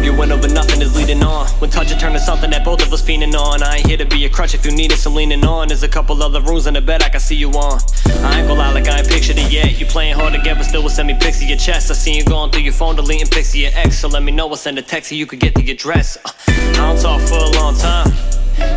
arguing over nothing is leading on. When touching turn to something that both of us fiending on. I ain't here to be a crutch if you needed some leaning on. There's a couple other rooms in the bed I can see you on. I ain't gon' lie like I ain't pictured it yet. You playing hard to get but still will send me pics of your chest. I seen you going through your phone deleting pics of your ex. So let me know, I'll send a text so you could get the address. I don't talk for a long time,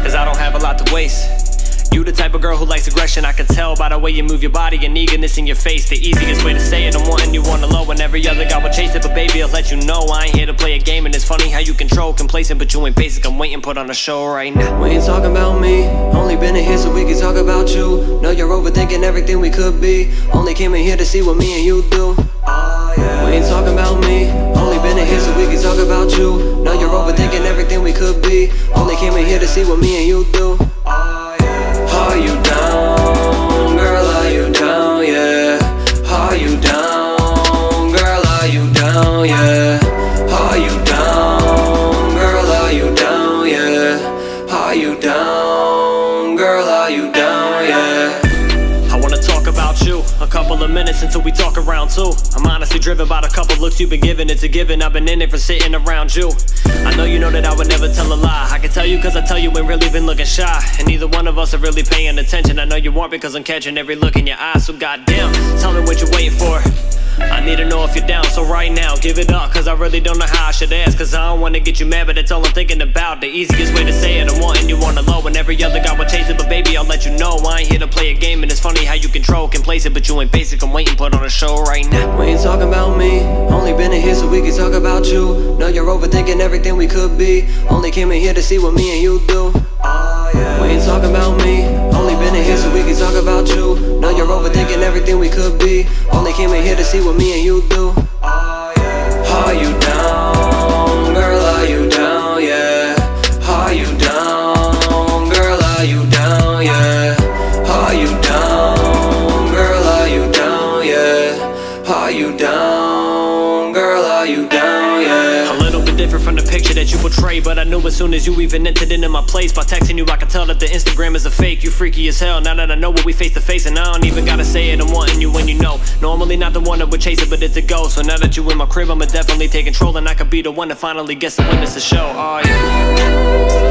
cause I don't have a lot to waste. You the type of girl who likes aggression, I can tell by the way you move your body and eagerness in your face. The easiest way to say it, I'm wanting you on the low, and every other guy will chase it, but baby, I'll let you know I ain't here to play a game, and it's funny how you control complacent, but you ain't basic. I'm waiting, put on a show right now. We ain't talking about me, only been in here so we can talk about you. Know you're overthinking everything we could be. Only came in here to see what me and you do. We ain't talking about me, only been in here so we can talk about you. Know you're overthinking everything we could be. Only came in here to see what me and you do. Are you down, girl, are you down, yeah? Are you down, girl, are you down, yeah? Are you down, girl, are you down, yeah? Are you down, girl, are you down, yeah? I wanna talk about you, a couple of minutes until we talk around two. I'm honestly driven by the couple looks you've been giving. It's a given, I've been in it for sitting around you. I know you know that I would never tell a lie. I can tell you cause I tell you ain't really been looking shy. And neither one of us are really paying attention. I know you aren't because I'm catching every look in your eyes. So goddamn, tell me what you're waiting for. I need to know if you're down, so right now, give it up. Cause I really don't know how I should ask. Cause I don't wanna get you mad, but that's all I'm thinking about. The easiest way to say it, I'm wanting you on the low. And every other guy will chase it, but baby, I'll let you know I ain't here to play a game. And it's funny how you control complacent, but you ain't basic. I'm waiting, put on a show right now. We ain't talking about me, only been in here so we can talk about you. Know you're overthinking everything we could be. Only came in here to see what me and you do. We ain't talking about me, only been in here so we can talk about you. Know you're overthinking everything we could be. Only came in here to see what me and you do. Are you down, girl, are you down, yeah? Are you down, girl, are you down, yeah? Are you down, girl, are you down, yeah? Are you down, girl, are you down, yeah? A little bit different from the picture that you portray, but I knew as soon as you even entered into my place. By texting you I could tell that the Instagram is a fake. You freaky as hell, now that I know what we face to face. And I don't even gotta say it, I'm wanting you when you know. Normally not the one that would chase it, but it's a go. So now that you in my crib, I'ma definitely take control. And I could be the one that finally gets to witness the show. Oh yeah.